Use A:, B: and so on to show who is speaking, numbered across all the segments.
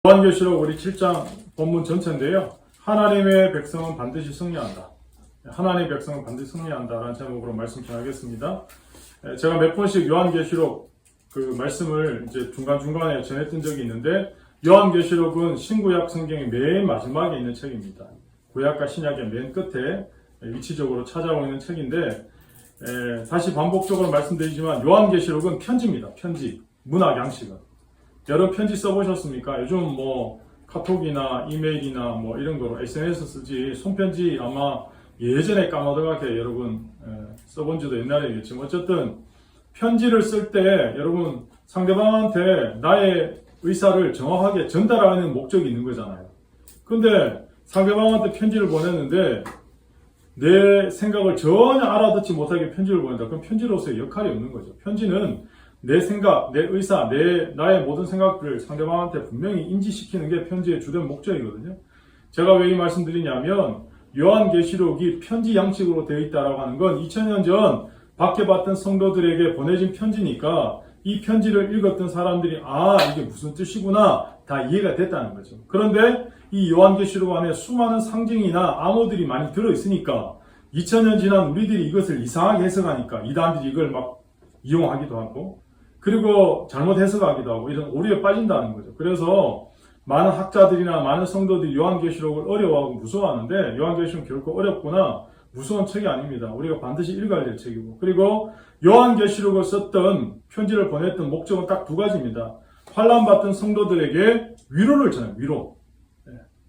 A: 요한계시록 우리 7장 본문 전체인데요. 하나님의 백성은 반드시 승리한다. 하나님의 백성은 반드시 승리한다라는 제목으로 말씀 전하겠습니다. 제가 몇 번씩 요한계시록 그 말씀을 이제 중간중간에 전했던 적이 있는데, 요한계시록은 신구약 성경의 맨 마지막에 있는 책입니다. 구약과 신약의 맨 끝에 위치적으로 찾아오고 있는 책인데, 다시 반복적으로 말씀드리지만 요한계시록은 편지입니다. 편지, 문학 양식은. 여러분 편지 써보셨습니까? 요즘 뭐 카톡이나 이메일이나 뭐 이런 거로 SNS 쓰지, 손편지 아마 예전에 까마득하게 여러분 써본 지도 옛날이겠지만, 어쨌든 편지를 쓸 때 여러분 상대방한테 나의 의사를 정확하게 전달하는 목적이 있는 거잖아요. 근데 상대방한테 편지를 보냈는데 내 생각을 전혀 알아듣지 못하게 편지를 보낸다. 그럼 편지로서의 역할이 없는 거죠. 편지는 내 생각, 내 의사, 나의 모든 생각들을 상대방한테 분명히 인지시키는 게 편지의 주된 목적이거든요. 제가 왜 이 말씀 드리냐면, 요한계시록이 편지 양식으로 되어 있다라고 하는 건 2000년 전 박해받던 성도들에게 보내진 편지니까 이 편지를 읽었던 사람들이 이게 무슨 뜻이구나 다 이해가 됐다는 거죠. 그런데 이 요한계시록 안에 수많은 상징이나 암호들이 많이 들어있으니까 2000년 지난 우리들이 이것을 이상하게 해석하니까 이단들이 이걸 막 이용하기도 하고, 그리고 잘못 해석하기도 하고, 이런 오류에 빠진다는 거죠. 그래서 많은 학자들이나 많은 성도들이 요한계시록을 어려워하고 무서워하는데, 요한계시록은 결코 어렵거나 무서운 책이 아닙니다. 우리가 반드시 읽어야 될 책이고, 그리고 요한계시록을 썼던 편지를 보냈던 목적은 딱 두 가지입니다. 환난받던 성도들에게 위로를 전해요.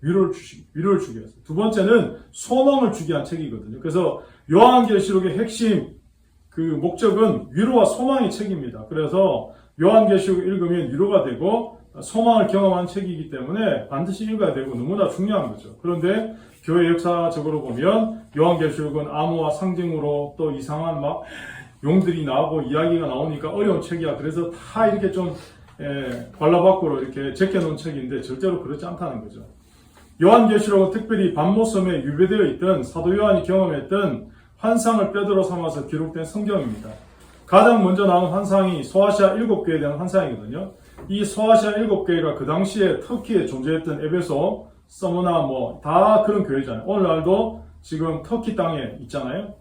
A: 위로를 주기 위해서. 두 번째는 소망을 주기 위한 책이거든요. 그래서 요한계시록의 핵심 그 목적은 위로와 소망의 책입니다. 그래서 요한계시록을 읽으면 위로가 되고 소망을 경험한 책이기 때문에 반드시 읽어야 되고 너무나 중요한 거죠. 그런데 교회 역사적으로 보면 요한계시록은 암호와 상징으로 또 이상한 막 용들이 나오고 이야기가 나오니까 어려운 책이야. 그래서 다 이렇게 좀 관라밖으로 이렇게 제껴놓은 책인데 절대로 그렇지 않다는 거죠. 요한계시록은 특별히 반모섬에 유배되어 있던 사도 요한이 경험했던 환상을 뼈대로 삼아서 기록된 성경입니다. 가장 먼저 나온 환상이 소아시아 7교회에 대한 환상이거든요. 이 소아시아 7교회가 그 당시에 터키에 존재했던 에베소, 서머나 다 그런 교회잖아요. 오늘날도 지금 터키 땅에 있잖아요.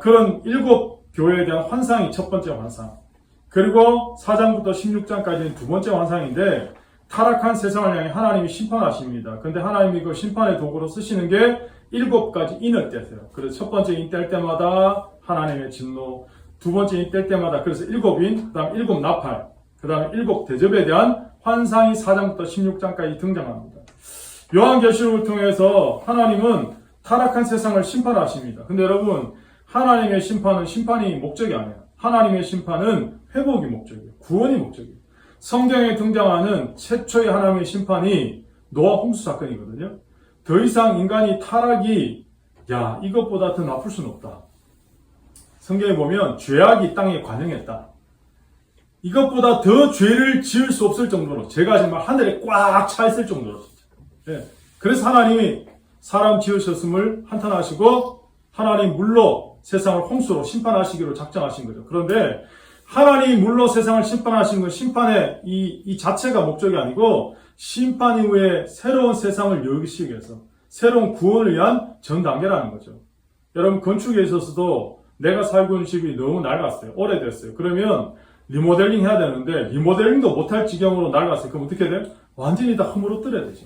A: 그런 7교회에 대한 환상이 첫 번째 환상. 그리고 4장부터 16장까지는 두 번째 환상인데, 타락한 세상을 향해 하나님이 심판하십니다. 근데 하나님이 그 심판의 도구로 쓰시는 게 7가지 인을 떼세요. 그래서 첫 번째 인 뗄 때마다 하나님의 진노, 두 번째 인 뗄 때마다 그래서 7인, 그 다음 7 나팔, 그 다음에 7 대접에 대한 환상이 4장부터 16장까지 등장합니다. 요한계시록을 통해서 하나님은 타락한 세상을 심판하십니다. 근데 여러분, 하나님의 심판은 심판이 목적이 아니에요. 하나님의 심판은 회복이 목적이에요. 구원이 목적이에요. 성경에 등장하는 최초의 하나님의 심판이 노아 홍수 사건이거든요. 더 이상 인간이 타락이 이것보다 더 나쁠 수는 없다. 성경에 보면 죄악이 땅에 관영했다. 이것보다 더 죄를 지을 수 없을 정도로, 죄가 정말 하늘에 꽉 차 있을 정도로. 그래서 하나님이 사람 지으셨음을 한탄하시고 하나님 물로 세상을 홍수로 심판하시기로 작정하신 거죠. 그런데 하나님이 물로 세상을 심판하신 건 심판의 이 자체가 목적이 아니고, 심판 이후에 새로운 세상을 열기시기 위해서 새로운 구원을 위한 전 단계라는 거죠. 여러분, 건축에 있어서도 내가 살고 있는 집이 너무 낡았어요. 오래됐어요. 그러면 리모델링 해야 되는데 리모델링도 못할 지경으로 낡았어요. 그럼 어떻게 돼요? 완전히 다 허물어뜨려야 되죠.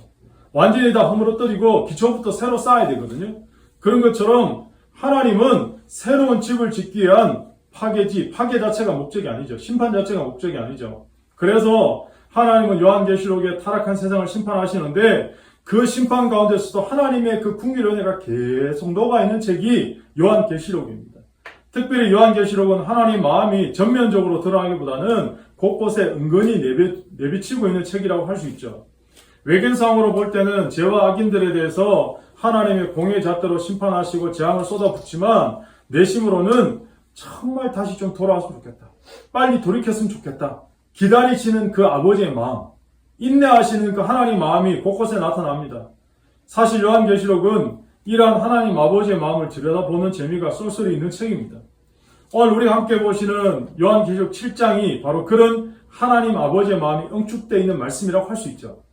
A: 완전히 다 허물어뜨리고 기초부터 새로 쌓아야 되거든요. 그런 것처럼 하나님은 새로운 집을 짓기 위한 파괴 자체가 목적이 아니죠. 심판 자체가 목적이 아니죠. 그래서 하나님은 요한계시록에 타락한 세상을 심판하시는데, 그 심판 가운데서도 하나님의 그 궁유의 은혜가 계속 녹아있는 책이 요한계시록입니다. 특별히 요한계시록은 하나님 마음이 전면적으로 드러나기보다는 곳곳에 은근히 내비치고 있는 책이라고 할 수 있죠. 외견상으로 볼 때는 죄와 악인들에 대해서 하나님의 공의 잣대로 심판하시고 재앙을 쏟아붓지만, 내심으로는 정말 다시 좀 돌아왔으면 좋겠다. 빨리 돌이켰으면 좋겠다. 기다리시는 그 아버지의 마음, 인내하시는 그 하나님 마음이 곳곳에 나타납니다. 사실 요한계시록은 이러한 하나님 아버지의 마음을 들여다보는 재미가 쏠쏠히 있는 책입니다. 오늘 우리가 함께 보시는 요한계시록 7장이 바로 그런 하나님 아버지의 마음이 응축되어 있는 말씀이라고 할 수 있죠.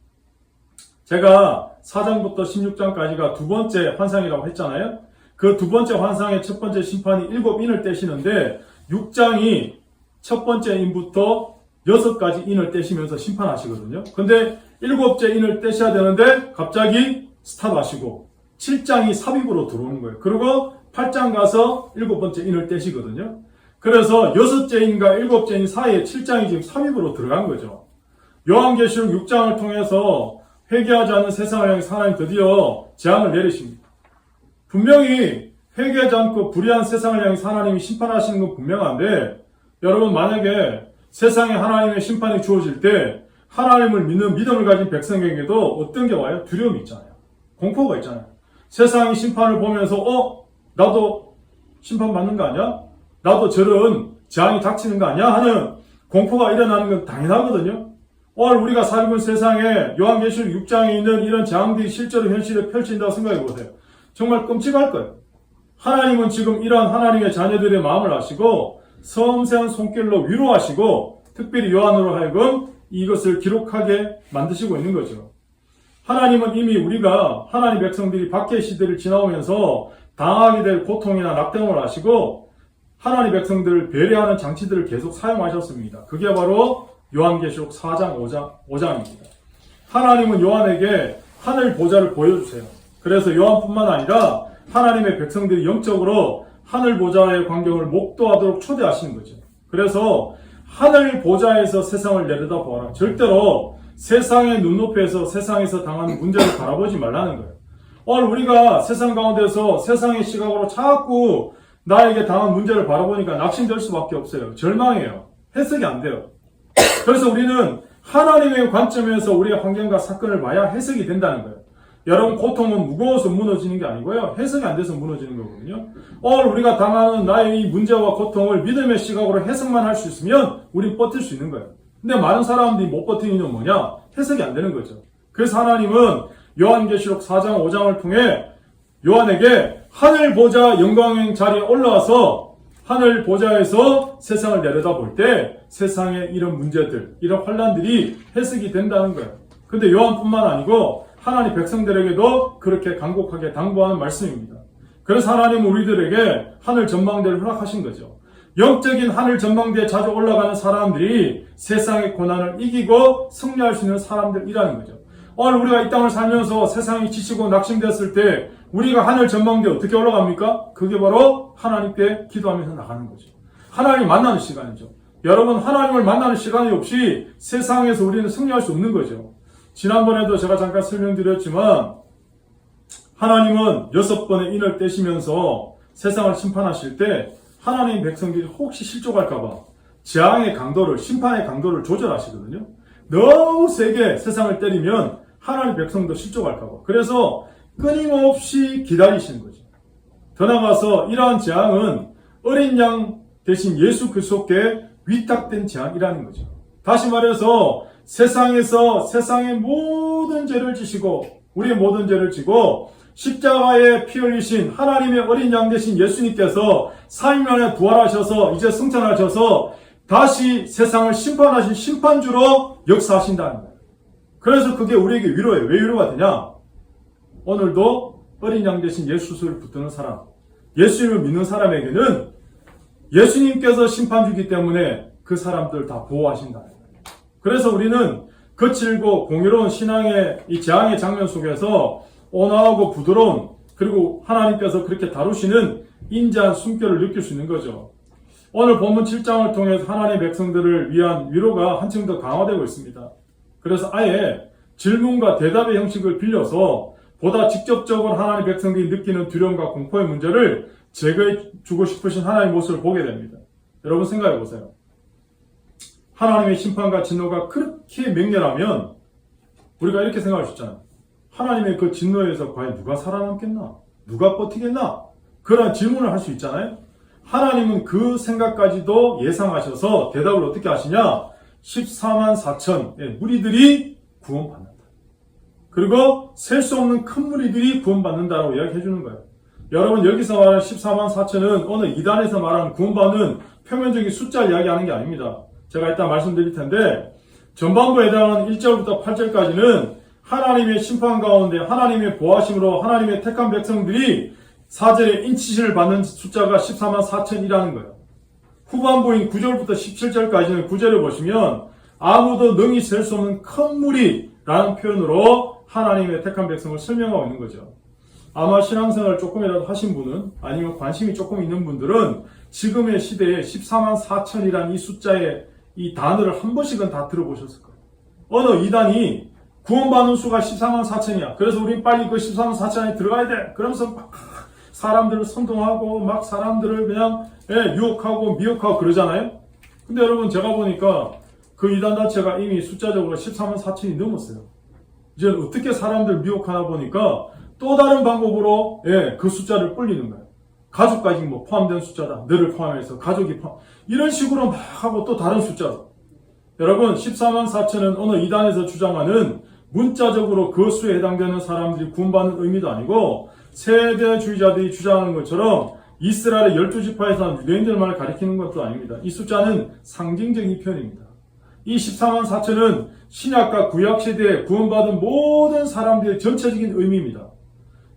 A: 제가 4장부터 16장까지가 두 번째 환상이라고 했잖아요. 그 두 번째 환상의 첫 번째 심판이 7인을 떼시는데 6장이 첫 번째 인부터 6가지 인을 떼시면서 심판하시거든요. 근데 7째 인을 떼셔야 되는데 갑자기 스탑하시고 7장이 삽입으로 들어오는 거예요. 그리고 8장 가서 7번째 인을 떼시거든요. 그래서 6째 인과 7째 인 사이에 7장이 지금 삽입으로 들어간 거죠. 요한계시록 6장을 통해서 회개하지 않는 세상을 향해 하나님 드디어 재앙을 내리십니다. 분명히 회개하지 않고 불의한 세상을 향해 하나님이 심판하시는 건 분명한데, 여러분 만약에 세상에 하나님의 심판이 주어질 때 하나님을 믿는 믿음을 가진 백성에게도 어떤 게 와요? 두려움이 있잖아요. 공포가 있잖아요. 세상이 심판을 보면서 나도 심판받는 거 아니야? 나도 저런 재앙이 닥치는 거 아니야? 하는 공포가 일어나는 건 당연하거든요. 오늘 우리가 살고 있는 세상에 요한계시록 6장에 있는 이런 재앙들이 실제로 현실에 펼친다고 생각해 보세요. 정말 끔찍할 거예요. 하나님은 지금 이러한 하나님의 자녀들의 마음을 아시고 섬세한 손길로 위로하시고 특별히 요한으로 하여금 이것을 기록하게 만드시고 있는 거죠. 하나님은 이미 우리가 하나님 백성들이 박해의 시대를 지나오면서 당하게 될 고통이나 낙담을 하시고 하나님 백성들을 배려하는 장치들을 계속 사용하셨습니다. 그게 바로 요한계시록 4장 5장입니다. 하나님은 요한에게 하늘 보좌를 보여주세요. 그래서 요한뿐만 아니라 하나님의 백성들이 영적으로 하늘 보좌의 광경을 목도하도록 초대하시는 거죠. 그래서 하늘 보좌에서 세상을 내려다보아라. 절대로 세상의 눈높이에서 세상에서 당하는 문제를 바라보지 말라는 거예요. 오늘 우리가 세상 가운데서 세상의 시각으로 자꾸 나에게 당한 문제를 바라보니까 낙심될 수밖에 없어요. 절망해요. 해석이 안 돼요. 그래서 우리는 하나님의 관점에서 우리의 환경과 사건을 봐야 해석이 된다는 거예요. 여러분, 고통은 무거워서 무너지는 게 아니고요. 해석이 안 돼서 무너지는 거거든요. 오늘 우리가 당하는 나의 이 문제와 고통을 믿음의 시각으로 해석만 할 수 있으면 우린 버틸 수 있는 거예요. 근데 많은 사람들이 못 버티는 이유는 뭐냐? 해석이 안 되는 거죠. 그래서 하나님은 요한계시록 4장 5장을 통해 요한에게 하늘 보좌 영광의 자리에 올라와서 하늘 보좌에서 세상을 내려다볼 때 세상의 이런 문제들, 이런 환란들이 해석이 된다는 거예요. 근데 요한뿐만 아니고 하나님 백성들에게도 그렇게 간곡하게 당부하는 말씀입니다. 그래서 하나님은 우리들에게 하늘 전망대를 허락하신 거죠. 영적인 하늘 전망대에 자주 올라가는 사람들이 세상의 고난을 이기고 승리할 수 있는 사람들이라는 거죠. 오늘 우리가 이 땅을 살면서 세상이 지치고 낙심됐을 때 우리가 하늘 전망대에 어떻게 올라갑니까? 그게 바로 하나님께 기도하면서 나가는 거죠. 하나님 만나는 시간이죠. 여러분, 하나님을 만나는 시간이 없이 세상에서 우리는 승리할 수 없는 거죠. 지난번에도 제가 잠깐 설명드렸지만 하나님은 6번의 인을 떼시면서 세상을 심판하실 때 하나님 백성들이 혹시 실족할까봐 재앙의 강도를, 심판의 강도를 조절하시거든요. 너무 세게 세상을 때리면 하나님 백성도 실족할까봐. 그래서 끊임없이 기다리시는 거죠. 더 나아가서 이러한 재앙은 어린 양 대신 예수 그리스도께 위탁된 재앙이라는 거죠. 다시 말해서 세상에서 세상의 모든 죄를 지시고 우리의 모든 죄를 지고 십자가에 피 흘리신 하나님의 어린 양 되신 예수님께서 3일 만에 부활하셔서 이제 승천하셔서 다시 세상을 심판하신 심판주로 역사하신다는 거예요. 그래서 그게 우리에게 위로예요. 왜 위로가 되냐? 오늘도 어린 양 되신 예수를 붙드는 사람, 예수님을 믿는 사람에게는 예수님께서 심판주기 때문에 그 사람들 다 보호하신다는 거예요. 그래서 우리는 거칠고 공유로운 신앙의 이 재앙의 장면 속에서 온화하고 부드러운, 그리고 하나님께서 그렇게 다루시는 인자한 숨결을 느낄 수 있는 거죠. 오늘 본문 7장을 통해서 하나님의 백성들을 위한 위로가 한층 더 강화되고 있습니다. 그래서 아예 질문과 대답의 형식을 빌려서 보다 직접적으로 하나님의 백성들이 느끼는 두려움과 공포의 문제를 제거해 주고 싶으신 하나님의 모습을 보게 됩니다. 여러분 생각해 보세요. 하나님의 심판과 진노가 그렇게 맹렬하면 우리가 이렇게 생각할 수 있잖아요. 하나님의 그 진노에서 과연 누가 살아남겠나? 누가 버티겠나? 그런 질문을 할 수 있잖아요. 하나님은 그 생각까지도 예상하셔서 대답을 어떻게 하시냐? 14만 4천 무리들이 구원받는다. 그리고 셀 수 없는 큰 무리들이 구원받는다라고 이야기해 주는 거예요. 여러분, 여기서 말하는 14만 4천은 어느 이단에서 말하는 구원받는 표면적인 숫자를 이야기하는 게 아닙니다. 제가 이따 말씀드릴 텐데 전반부에 해당하는 1절부터 8절까지는 하나님의 심판 가운데 하나님의 보하심으로 하나님의 택한 백성들이 4절에 인치신을 받는 숫자가 14만 4천이라는 거예요. 후반부인 9절부터 17절까지는 9절을 보시면 아무도 능히 셀 수 없는 큰 무리라는 표현으로 하나님의 택한 백성을 설명하고 있는 거죠. 아마 신앙생활을 조금이라도 하신 분은 아니면 관심이 조금 있는 분들은 지금의 시대에 14만 4천이라는 이 숫자의 이 단어를 한 번씩은 다 들어보셨을 거예요. 어느 이단이 구원받는 수가 14만 4천이야. 그래서 우린 빨리 그 14만 4천 안에 들어가야 돼. 그러면서 막 사람들을 선동하고 막 사람들을 그냥 유혹하고 미혹하고 그러잖아요. 근데 여러분 제가 보니까 그 이단 자체가 이미 숫자적으로 14만 4천이 넘었어요. 이제 어떻게 사람들 미혹하나 보니까 또 다른 방법으로 그 숫자를 불리는 거예요. 가족까지 뭐 포함된 숫자다. 너를 포함해서 가족이 포함. 이런 식으로 막 하고 또 다른 숫자로. 여러분 14만 4천은 어느 이단에서 주장하는 문자적으로 그 수에 해당되는 사람들이 구원받는 의미도 아니고 세대주의자들이 주장하는 것처럼 이스라엘의 12지파에서 난 유대인들만을 가리키는 것도 아닙니다. 이 숫자는 상징적인 표현입니다. 이 14만 4천은 신약과 구약 시대에 구원받은 모든 사람들의 전체적인 의미입니다.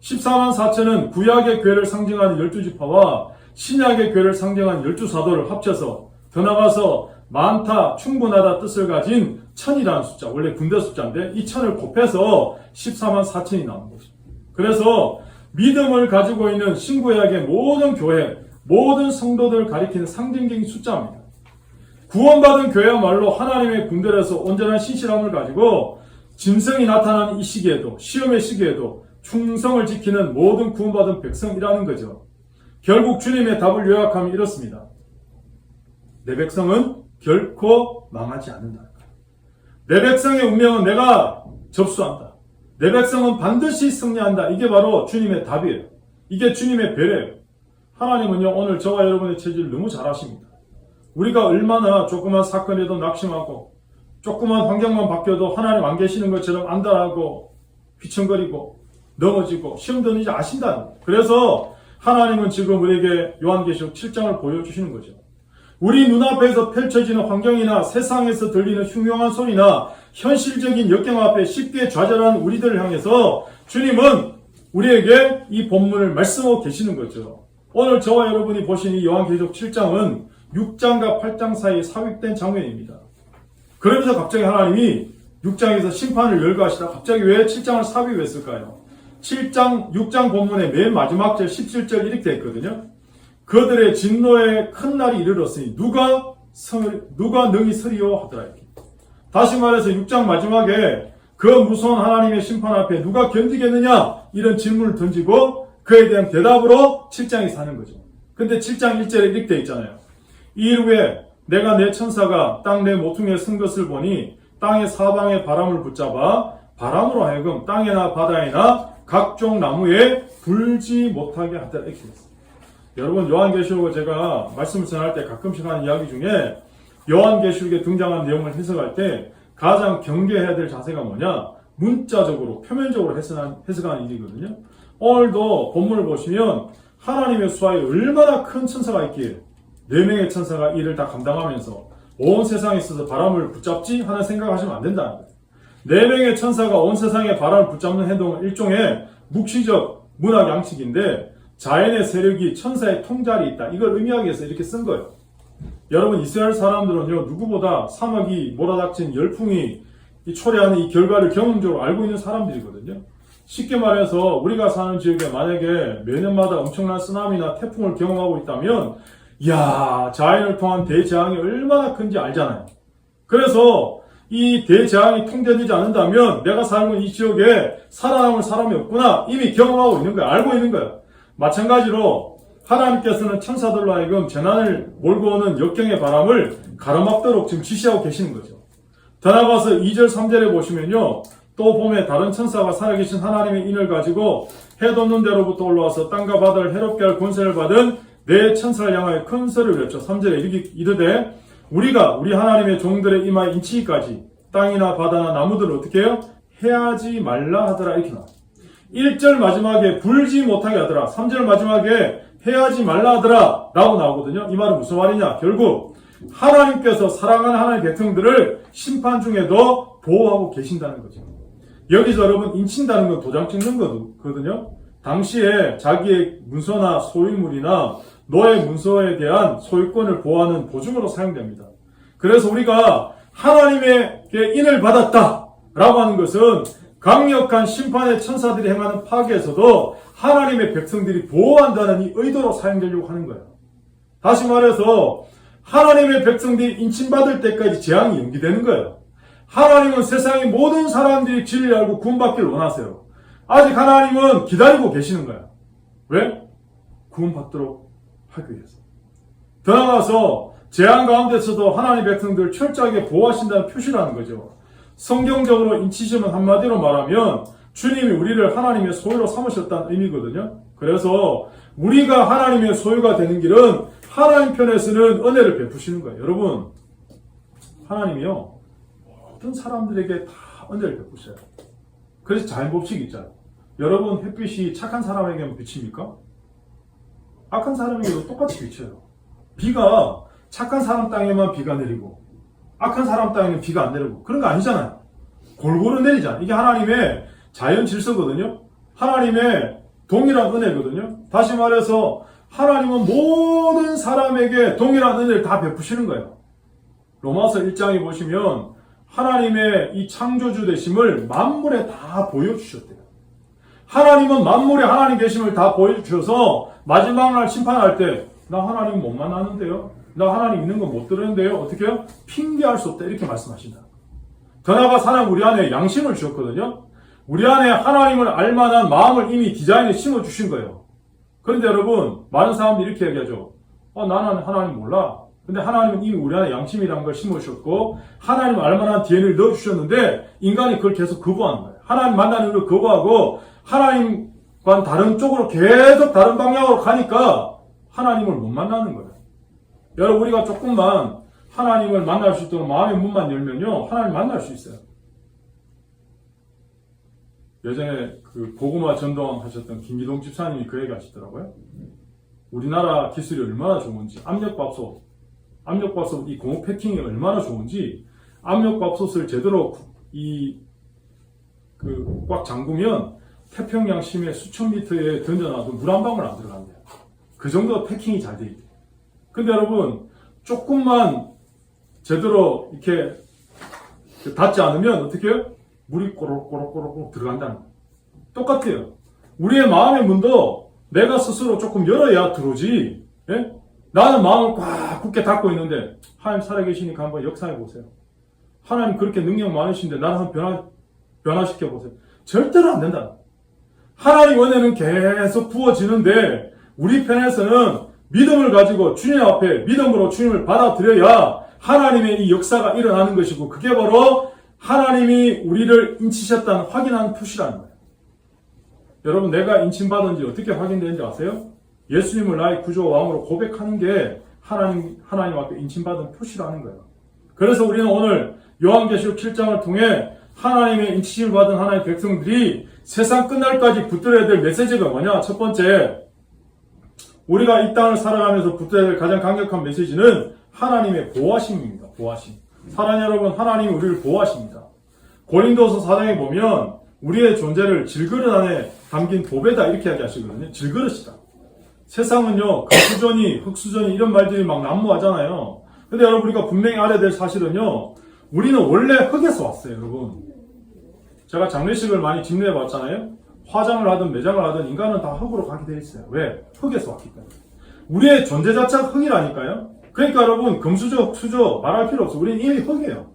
A: 14만 4천은 구약의 교회를 상징하는 12지파와 신약의 교회를 상징하는 12사도를 합쳐서 더 나아가서 많다, 충분하다 뜻을 가진 천이라는 숫자, 원래 군대 숫자인데 이 천을 곱해서 14만 4천이 나온 것입니다. 그래서 믿음을 가지고 있는 신구약의 모든 교회, 모든 성도들을 가리키는 상징적인 숫자입니다. 구원받은 교회야말로 하나님의 군대로서 온전한 신실함을 가지고 짐승이 나타나는 이 시기에도, 시험의 시기에도 충성을 지키는 모든 구원받은 백성이라는 거죠. 결국 주님의 답을 요약하면 이렇습니다. 내 백성은 결코 망하지 않는다. 내 백성의 운명은 내가 접수한다. 내 백성은 반드시 승리한다. 이게 바로 주님의 답이에요. 이게 주님의 배려예요. 하나님은요, 오늘 저와 여러분의 체질을 너무 잘 아십니다. 우리가 얼마나 조그만 사건에도 낙심하고 조그만 환경만 바뀌어도 하나님 안 계시는 것처럼 안달하고 휘청거리고 넘어지고 시험 드는지 아신다는 거예요. 그래서 하나님은 지금 우리에게 요한계시록 7장을 보여주시는 거죠. 우리 눈앞에서 펼쳐지는 환경이나 세상에서 들리는 흉흉한 소리나 현실적인 역경 앞에 쉽게 좌절하는 우리들을 향해서 주님은 우리에게 이 본문을 말씀하고 계시는 거죠. 오늘 저와 여러분이 보신 이 요한계시록 7장은 6장과 8장 사이에 삽입된 장면입니다. 그러면서 갑자기 하나님이 6장에서 심판을 열거하시다 갑자기 왜 7장을 삽입했을까요? 7장, 6장 본문의 맨 마지막 절 17절 이렇게 되어 있거든요. 그들의 진노의 큰 날이 이르렀으니 누가 능히 서리요 하더라. 이렇게. 다시 말해서 6장 마지막에 그 무서운 하나님의 심판 앞에 누가 견디겠느냐 이런 질문을 던지고 그에 대한 대답으로 7장이 사는 거죠. 근데 7장 1절에 이렇게 되어 있잖아요. 이 후에 내가 내 천사가 땅 내 모퉁이에 쓴 것을 보니 땅의 사방에 바람을 붙잡아 바람으로 하여금 땅에나 바다에나 각종 나무에 불지 못하게 하더라. 이렇게 됐어요. 여러분 요한계시록을 제가 말씀을 전할 때 가끔씩 하는 이야기 중에 요한계시록에 등장한 내용을 해석할 때 가장 경계해야 될 자세가 뭐냐? 문자적으로 표면적으로 해석하는 일이거든요. 오늘도 본문을 보시면 하나님의 수하에 얼마나 큰 천사가 있기에 4명의 천사가 이를 다 감당하면서 온 세상에 있어서 바람을 붙잡지 하는 생각하시면 안 된다는 거예요. 4명의 천사가 온 세상에 바람을 붙잡는 행동은 일종의 묵시적 문학 양식인데 자연의 세력이 천사의 통자리에 있다. 이걸 의미하기 위해서 이렇게 쓴 거예요. 여러분 이스라엘 사람들은요 누구보다 사막이 몰아닥친 열풍이 초래하는 이 결과를 경험적으로 알고 있는 사람들이거든요. 쉽게 말해서 우리가 사는 지역에 만약에 매년마다 엄청난 쓰나미나 태풍을 경험하고 있다면 이야 자연을 통한 대재앙이 얼마나 큰지 알잖아요. 그래서 이 대재앙이 통제되지 않는다면 내가 살고 있는 이 지역에 살아남을 사람이 없구나 이미 경험하고 있는 거야. 알고 있는 거야. 마찬가지로 하나님께서는 천사들로 하여금 재난을 몰고 오는 역경의 바람을 가로막도록 지금 지시하고 계시는 거죠. 더 나아가서 2절 3절에 보시면요. 또 봄에 다른 천사가 살아계신 하나님의 인을 가지고 해 돋는 데로부터 올라와서 땅과 바다를 해롭게 할 권세를 받은 네 천사를 향하여 큰 소리를 외쳐 3절에 이르기 이르되 우리가 우리 하나님의 종들의 이마에 인치기까지 땅이나 바다나 나무들을 어떻게 해요? 해하지 말라 하더라 이렇게 나와요. 1절 마지막에 불지 못하게 하더라. 3절 마지막에 해하지 말라 하더라 라고 나오거든요. 이 말은 무슨 말이냐? 결국 하나님께서 사랑하는 하나님의 백성들을 심판 중에도 보호하고 계신다는 거죠. 여기서 여러분 인친다는 건 도장 찍는 거거든요. 당시에 자기의 문서나 소유물이나 노예 문서에 대한 소유권을 보호하는 보증으로 사용됩니다. 그래서 우리가 하나님에게 인을 받았다라고 하는 것은 강력한 심판의 천사들이 행하는 파괴에서도 하나님의 백성들이 보호한다는 이 의도로 사용되려고 하는 거예요. 다시 말해서 하나님의 백성들이 인침받을 때까지 재앙이 연기되는 거예요. 하나님은 세상의 모든 사람들이 진리를 알고 구원받기를 원하세요. 아직 하나님은 기다리고 계시는 거예요. 왜? 구원받도록 하기 위해서. 더 나아가서 재앙 가운데서도 하나님의 백성들을 철저하게 보호하신다는 표시라는 거죠. 성경적으로 인치심은 한마디로 말하면 주님이 우리를 하나님의 소유로 삼으셨다는 의미거든요. 그래서 우리가 하나님의 소유가 되는 길은 하나님 편에서는 은혜를 베푸시는 거예요. 여러분, 하나님이요, 모든 사람들에게 다 은혜를 베푸셔요. 그래서 자연법칙이 있잖아요. 여러분, 햇빛이 착한 사람에게만 비칩니까? 악한 사람에게도 똑같이 비쳐요. 비가 착한 사람 땅에만 비가 내리고 악한 사람 땅에는 비가 안 내리고 그런 거 아니잖아요. 골고루 내리잖아요. 이게 하나님의 자연 질서거든요. 하나님의 동일한 은혜거든요. 다시 말해서 하나님은 모든 사람에게 동일한 은혜를 다 베푸시는 거예요. 로마서 1장에 보시면 하나님의 이 창조주 되심을 만물에 다 보여주셨대요. 하나님은 만물에 하나님 계심을 다 보여주셔서 마지막 날 심판할 때 나 하나님 못 만나는데요. 나 하나님 있는 거 못 들었는데요. 어떻게 해요? 핑계할 수 없다. 이렇게 말씀하신다. 더 나아가 하나님 우리 안에 양심을 주셨거든요. 우리 안에 하나님을 알만한 마음을 이미 디자인에 심어주신 거예요. 그런데 여러분, 많은 사람들이 이렇게 얘기하죠. 나는 하나님 몰라. 근데 하나님은 이미 우리 안에 양심이라는 걸 심어주셨고 하나님을 알만한 DNA를 넣어주셨는데 인간이 그걸 계속 거부하는 거예요. 하나님 만나는 걸 거부하고 하나님과는 다른 쪽으로 계속 다른 방향으로 가니까 하나님을 못 만나는 거예요. 여러분, 우리가 조금만 하나님을 만날 수 있도록 마음의 문만 열면요, 하나님 만날 수 있어요. 예전에 그 고구마 전도왕 하셨던 김기동 집사님이 그 얘기 하시더라고요. 우리나라 기술이 얼마나 좋은지, 압력밥솥 이 고무 패킹이 얼마나 좋은지, 압력밥솥을 제대로 꽉 잠그면 태평양 심해 수천 미터에 던져놔도 물 한 방울 안 들어간대요. 그 정도 패킹이 잘 돼 있대요. 근데 여러분, 조금만 제대로 이렇게 닿지 않으면 어떻게 해요? 물이 꼬록꼬록 들어간다는 거예요. 똑같아요. 우리의 마음의 문도 내가 스스로 조금 열어야 들어오지. 예? 나는 마음을 꽉 굳게 닫고 있는데 하나님 살아계시니까 한번 역사해 보세요. 하나님 그렇게 능력 많으신데 나를 한번 변화시켜 보세요. 절대로 안 된다. 하나님 은혜는 계속 부어지는데 우리 편에서는 믿음을 가지고 주님 앞에 믿음으로 주님을 받아들여야 하나님의 이 역사가 일어나는 것이고, 그게 바로 하나님이 우리를 인치셨다는 확인하는 표시라는 거예요. 여러분, 내가 인침받은지 어떻게 확인되는지 아세요? 예수님을 나의 구주와 왕으로 고백하는 게 하나님 앞에 인침받은 표시라는 거예요. 그래서 우리는 오늘 요한계시록 7장을 통해 하나님의 인치심을 받은 하나님의 백성들이 세상 끝날까지 붙들어야 될 메시지가 뭐냐? 첫 번째, 우리가 이 땅을 살아가면서 붙들어야 될 가장 강력한 메시지는 하나님의 보호하심입니다. 보호하심. 사랑하는 여러분, 하나님이 우리를 보호하십니다. 고린도서 4장에 보면 우리의 존재를 질그릇 안에 담긴 보배다 이렇게 이야기하시거든요. 질그릇이다. 세상은요, 금수저니 흙수저니 이런 말들이 막 난무하잖아요. 근데 여러분, 우리가 분명히 알아야 될 사실은요, 우리는 원래 흙에서 왔어요. 여러분, 제가 장례식을 많이 집례해 봤잖아요. 화장을 하든 매장을 하든 인간은 다 흙으로 가게 돼 있어요. 왜? 흙에서 왔기 때문에. 우리의 존재 자체가 흙이라니까요. 그러니까 여러분, 금수저, 흙수저 말할 필요 없어요. 우리는 이미 흙이에요.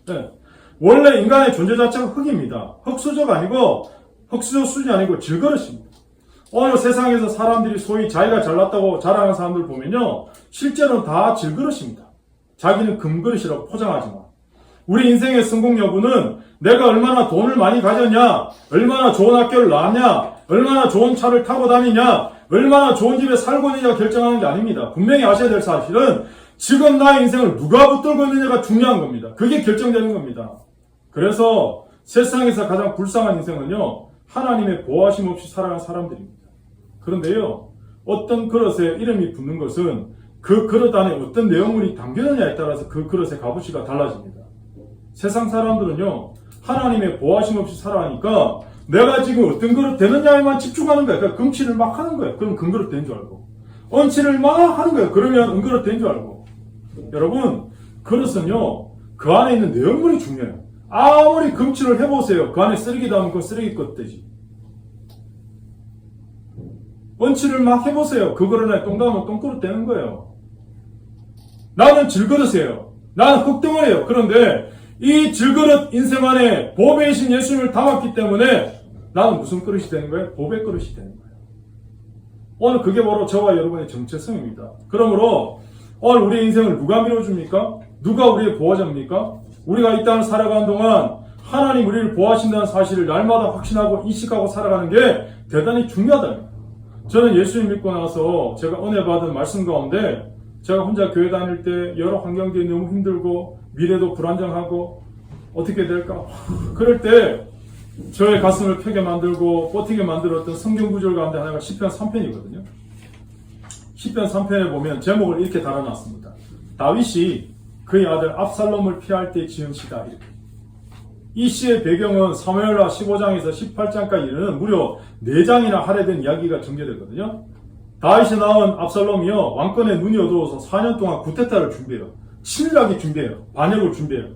A: 네. 원래 인간의 존재 자체가 흙입니다. 흙수저가 아니고, 흙수저 수준이 아니고 질그릇입니다. 오늘 세상에서 사람들이 소위 자기가 잘났다고 자랑하는 사람들 보면요, 실제로는 다 질그릇입니다. 자기는 금그릇이라고 포장하지만. 우리 인생의 성공 여부는 내가 얼마나 돈을 많이 가졌냐, 얼마나 좋은 학교를 나왔냐, 얼마나 좋은 차를 타고 다니냐, 얼마나 좋은 집에 살고 있느냐가 결정하는 게 아닙니다. 분명히 아셔야 될 사실은 지금 나의 인생을 누가 붙들고 있느냐가 중요한 겁니다. 그게 결정되는 겁니다. 그래서 세상에서 가장 불쌍한 인생은요, 하나님의 보호하심 없이 살아가는 사람들입니다. 그런데요, 어떤 그릇에 이름이 붙는 것은 그 그릇 안에 어떤 내용물이 담겨있느냐에 따라서 그 그릇의 값어치가 달라집니다. 세상 사람들은요, 하나님의 보호하심 없이 살아가니까 내가 지금 어떤 그릇 되느냐에만 집중하는 거야. 그러니까 금치를 막 하는 거야. 그럼 금그릇 된 줄 알고. 얹치를 막 하는 거야. 그러면 은그릇 된 줄 알고. 여러분, 그릇은요, 그 안에 있는 내용물이 중요해요. 아무리 금치를 해보세요. 그 안에 쓰레기 담으면 그 쓰레기 것 되지. 얹치를 막 해보세요. 그 그릇에 똥 담으면 똥그릇 되는 거예요. 나는 질그릇이에요. 나는 흙덩어리예요. 그런데 이 질그릇 인생 안에 보배이신 예수님을 담았기 때문에 나는 무슨 그릇이 되는 거예요? 보배 그릇이 되는 거예요. 오늘 그게 바로 저와 여러분의 정체성입니다. 그러므로 오늘 우리의 인생을 누가 밀어줍니까? 누가 우리의 보호자입니까? 우리가 이 땅을 살아가는 동안 하나님 우리를 보호하신다는 사실을 날마다 확신하고 인식하고 살아가는 게 대단히 중요하다. 저는 예수님 믿고 나서 제가 은혜 받은 말씀 가운데 제가 혼자 교회 다닐 때 여러 환경들이 너무 힘들고 미래도 불안정하고 어떻게 될까? 그럴 때 저의 가슴을 펴게 만들고 버티게 만들었던 성경 구절 가운데 하나가 시편 3편이거든요. 시편 3편에 보면 제목을 이렇게 달아놨습니다. 다윗이 그의 아들 압살롬을 피할 때 지은 시다. 이렇게. 이 시의 배경은 사무엘하 15장에서 18장까지 이르는 무려 4장이나 할애된 이야기가 전개되거든요. 다윗이 낳은 압살롬이요, 왕권의 눈이 어두워서 4년 동안 구테타를 준비해요. 침략이 준비해요. 반역을 준비해요.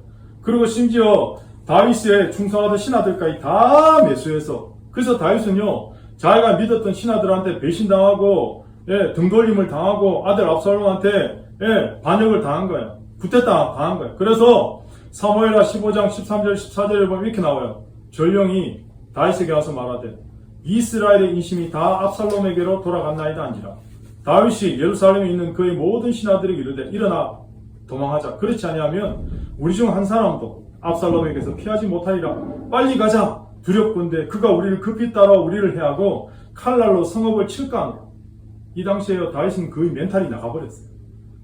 A: 그리고 심지어 다윗의 충성하던 신하들까지 다 매수해서, 그래서 다윗은요, 자기가 믿었던 신하들한테 배신당하고, 등돌림을 당하고, 아들 압살롬한테, 반역을 당한 거예요. 구테타 당한 거예요. 그래서 사무엘하 15장 13절 14절에 보면 이렇게 나와요. 전령이 다윗에게 와서 말하되 이스라엘의 인심이 다 압살롬에게로 돌아갔나이다 한지라. 다윗이 예루살렘에 있는 그의 모든 신하들에게 이르되 일어나 도망하자. 그렇지 아니하면 우리 중 한 사람도 압살롬에게서 피하지 못하리라. 빨리 가자. 두렵건대 그가 우리를 급히 따라 우리를 해하고 칼날로 성읍을 칠까 하노라. 이 당시에 다윗은 그의 멘탈이 나가버렸어요.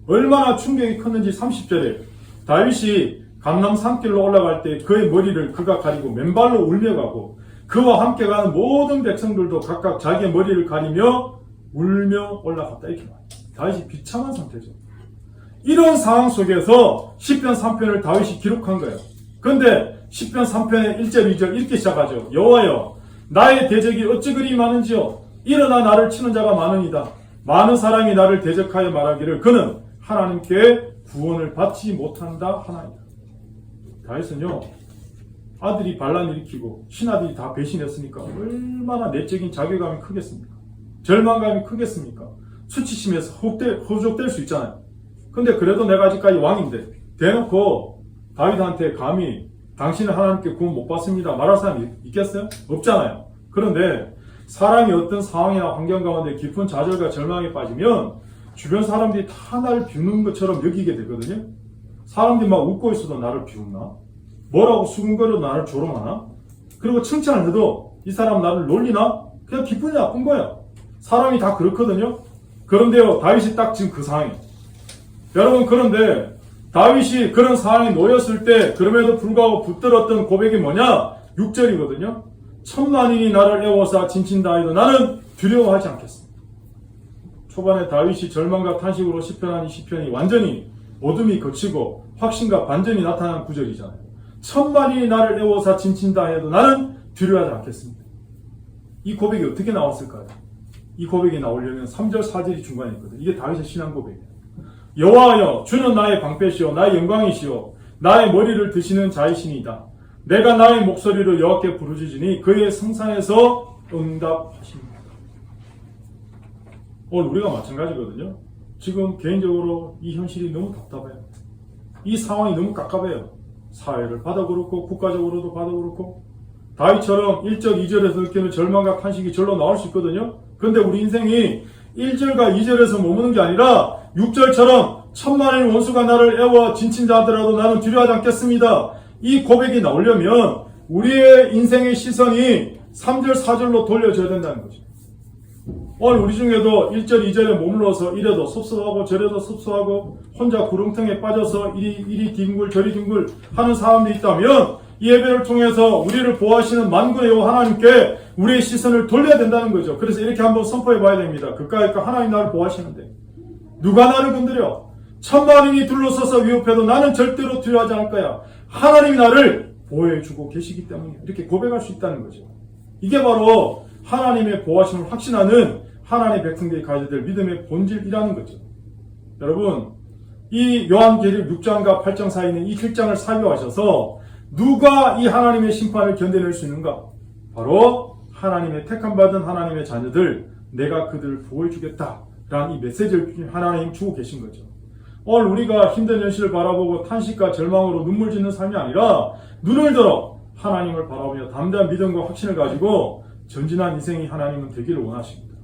A: 얼마나 충격이 컸는지 30절에 다윗이 감람 산길로 올라갈 때 그의 머리를 그가 가리고 맨발로 울며 가고 그와 함께 가는 모든 백성들도 각각 자기의 머리를 가리며 울며 올라갔다. 이렇게 말해요. 다윗이 비참한 상태죠. 이런 상황 속에서 시편 3편을 다윗이 기록한 거예요. 그런데 시편 3편의 1절 2절 이렇게 시작하죠. 여호와여 나의 대적이 어찌 그리 많은지요. 일어나 나를 치는 자가 많으니이다. 많은 사람이 나를 대적하여 말하기를 그는 하나님께 구원을 받지 못한다 하나이다. 다윗은요, 아들이 반란 일으키고 신하들이 다 배신했으니까 얼마나 내적인 자괴감이 크겠습니까? 절망감이 크겠습니까? 수치심에서 허족될 수 있잖아요. 근데 그래도 내가 아직까지 왕인데 대놓고 다윗한테 감히 당신은 하나님께 구원 못 받습니다 말할 사람이 있겠어요? 없잖아요. 그런데 사람이 어떤 상황이나 환경 가운데 깊은 좌절과 절망에 빠지면 주변 사람들이 다 나를 비우는 것처럼 여기게 되거든요. 사람들이 막 웃고 있어도 나를 비웃나? 뭐라고 수근거려도 나를 조롱하나? 그리고 칭찬을 해도 이 사람 나를 놀리나? 그냥 기분이 나쁜 거야. 사람이 다 그렇거든요. 그런데요, 다윗이 딱 지금 그 상황이에요. 여러분, 그런데 다윗이 그런 상황에 놓였을 때 그럼에도 불구하고 붙들었던 고백이 뭐냐? 6절이거든요. 천만인이 나를 애워싸 진친다 해도 나는 두려워하지 않겠습니다. 초반에 다윗이 절망과 탄식으로 시편한 이 시편이 완전히 어둠이 걷히고 확신과 반전이 나타난 구절이잖아요. 천만인이 나를 애워싸 진친다 해도 나는 두려워하지 않겠습니다. 이 고백이 어떻게 나왔을까요? 이 고백이 나오려면 3절 4절이 중간에 있거든요. 이게 다윗의 신앙 고백이에요. 여호와여 주는 나의 방패시오 나의 영광이시오 나의 머리를 드시는 자이시니이다. 내가 나의 목소리로 여호와께 부르짖으니 그의 성산에서 응답하십니다. 오늘 우리가 마찬가지거든요. 지금 개인적으로 이 현실이 너무 답답해요. 이 상황이 너무 깝깝해요. 사회를 봐도 그렇고 국가적으로도 봐도 그렇고 다윗처럼 1절 2절에서 느끼는 절망과 탄식이 절로 나올 수 있거든요. 그런데 우리 인생이 1절과 2절에서 머무는 게 아니라 6절처럼 천만의 원수가 나를 애워 진친 자더라도 나는 두려워하지 않겠습니다. 이 고백이 나오려면 우리의 인생의 시선이 3절 4절로 돌려져야 된다는 거죠. 오늘 우리 중에도 1절 2절에 머물러서 이래도 섭섭하고 저래도 섭섭하고 혼자 구렁텅에 빠져서 이리 뒹굴 저리 뒹굴 하는 사람들이 있다면 이 예배를 통해서 우리를 보호하시는 만군의 여호와 하나님께 우리의 시선을 돌려야 된다는 거죠. 그래서 이렇게 한번 선포해 봐야 됩니다. 그까이 하나님 나를 보호하시는데 누가 나를 건드려? 천만인이 둘러서서 위협해도 나는 절대로 두려워하지 않을 거야. 하나님이 나를 보호해주고 계시기 때문에 이렇게 고백할 수 있다는 거죠. 이게 바로 하나님의 보호하심을 확신하는 하나님의 백성들이 가져야 될 믿음의 본질이라는 거죠. 여러분, 이 요한계시록 6장과 8장 사이에 있는 이 혈장을 사유하셔서 누가 이 하나님의 심판을 견뎌낼 수 있는가? 바로 하나님의 택함받은 하나님의 자녀들, 내가 그들을 보호해주겠다 라는 이 메시지를 하나님 주고 계신 거죠. 오늘 우리가 힘든 현실을 바라보고 탄식과 절망으로 눈물 짓는 삶이 아니라 눈을 들어 하나님을 바라보며 담대한 믿음과 확신을 가지고 전진한 인생이 하나님은 되기를 원하십니다.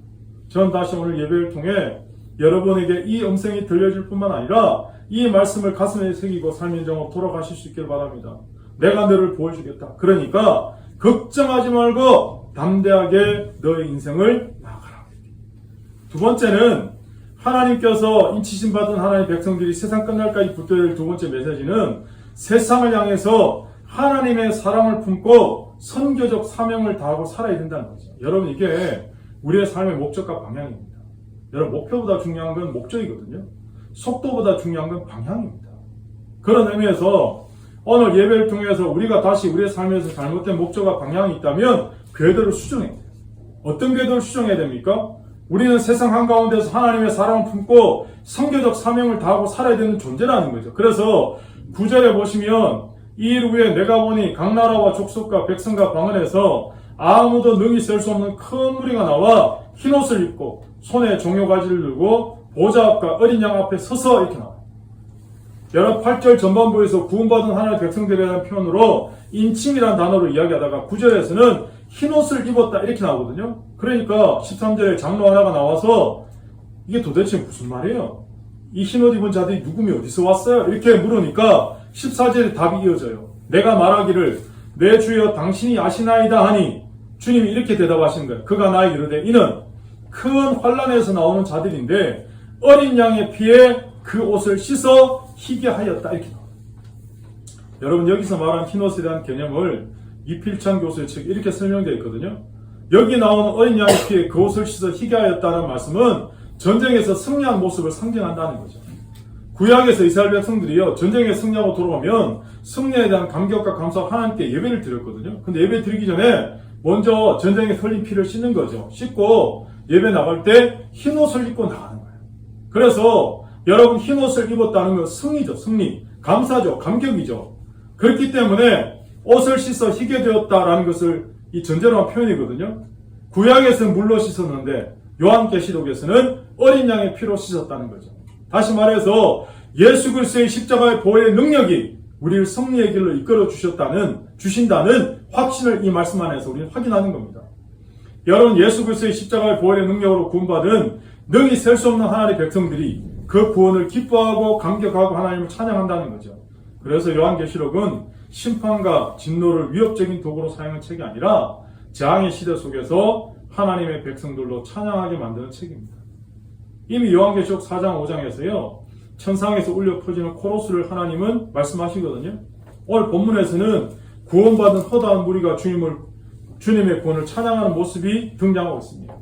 A: 전 다시 오늘 예배를 통해 여러분에게 이 음성이 들려질 뿐만 아니라 이 말씀을 가슴에 새기고 삶의 인정으로 돌아가실 수 있길 바랍니다. 내가 너를 보여주겠다. 그러니까 걱정하지 말고 담대하게 너의 인생을 나아가라. 두 번째는 하나님께서 인치심 받은 하나님의 백성들이 세상 끝날까지 붙들어야 될 두 번째 메시지는 세상을 향해서 하나님의 사랑을 품고 선교적 사명을 다하고 살아야 된다는 거죠. 여러분, 이게 우리의 삶의 목적과 방향입니다. 여러분, 목표보다 중요한 건 목적이거든요. 속도보다 중요한 건 방향입니다. 그런 의미에서 오늘 예배를 통해서 우리가 다시 우리의 삶에서 잘못된 목적과 방향이 있다면 궤도를 수정해야 돼요. 어떤 궤도를 수정해야 됩니까? 우리는 세상 한가운데서 하나님의 사랑을 품고 선교적 사명을 다하고 살아야 되는 존재라는 거죠. 그래서 9절에 보시면 이 일 후에 내가 보니 각 나라와 족속과 백성과 방언에서 아무도 능히 셀 수 없는 큰 무리가 나와 흰옷을 입고 손에 종려가지를 들고 보좌 앞과 어린 양 앞에 서서 이렇게 나와요. 여러분, 8절 전반부에서 구원받은 하나님의 백성들에 대한 표현으로 인침이라는 단어로 이야기하다가 9절에서는 흰옷을 입었다 이렇게 나오거든요. 그러니까 13절에 장로 하나가 나와서 이게 도대체 무슨 말이에요? 이 흰옷 입은 자들이 누구며 어디서 왔어요? 이렇게 물으니까 14절에 답이 이어져요. 내가 말하기를 내 주여 당신이 아시나이다 하니 주님이 이렇게 대답하신 거예요. 그가 나에게 이르되 이는 큰 환란에서 나오는 자들인데 어린 양의 피에 그 옷을 씻어 희게 하였다 이렇게 나와요. 여러분, 여기서 말한 흰옷에 대한 개념을 이필찬 교수의 책에 이렇게 설명되어 있거든요. 여기 나오는 어린 양의 피에 그 옷을 씻어 희게 하였다는 말씀은 전쟁에서 승리한 모습을 상징한다는 거죠. 구약에서 이스라엘 백성들이요, 전쟁에 승리하고 돌아오면 승리에 대한 감격과 감사와 하나님께 예배를 드렸거든요. 근데 예배 드리기 전에 먼저 전쟁에 흘린 피를 씻는 거죠. 씻고 예배 나갈 때 흰옷을 입고 나가는 거예요. 그래서 여러분, 흰옷을 입었다는 건 승리죠. 승리. 감사죠. 감격이죠. 그렇기 때문에 옷을 씻어 희게 되었다라는 것을 이 전제로 한 표현이거든요. 구약에서는 물로 씻었는데 요한계시록에서는 어린 양의 피로 씻었다는 거죠. 다시 말해서 예수 그리스도의 십자가의 보혈의 능력이 우리를 승리의 길로 이끌어 주신다는 확신을 이 말씀 안에서 우리는 확인하는 겁니다. 여러분, 예수 그리스도의 십자가의 보혈의 능력으로 구원받은 능히 셀 수 없는 하나님의 백성들이 그 구원을 기뻐하고 감격하고 하나님을 찬양한다는 거죠. 그래서 요한계시록은 심판과 진노를 위협적인 도구로 사용한 책이 아니라 재앙의 시대 속에서 하나님의 백성들로 찬양하게 만드는 책입니다. 이미 요한계시록 4장 5장에서요 천상에서 울려 퍼지는 코러스를 하나님은 말씀하시거든요. 오늘 본문에서는 구원받은 허다한 무리가 주님의 구원을 찬양하는 모습이 등장하고 있습니다.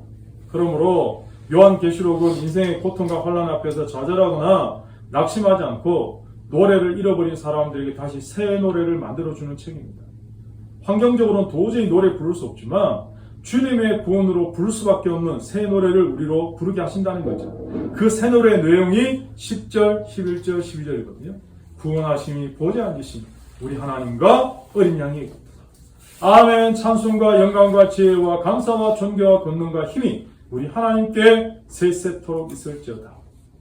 A: 그러므로 요한계시록은 인생의 고통과 환난 앞에서 좌절하거나 낙심하지 않고 노래를 잃어버린 사람들에게 다시 새 노래를 만들어주는 책입니다. 환경적으로는 도저히 노래 부를 수 없지만 주님의 구원으로 부를 수밖에 없는 새 노래를 우리로 부르게 하신다는 거죠. 그 새 노래의 내용이 10절, 11절, 12절이거든요. 구원하심이 보좌에 앉으신 우리 하나님과 어린 양이 아멘. 찬송과 영광과 지혜와 감사와 존경과 권능과 힘이 우리 하나님께 세세토록 있을지어다.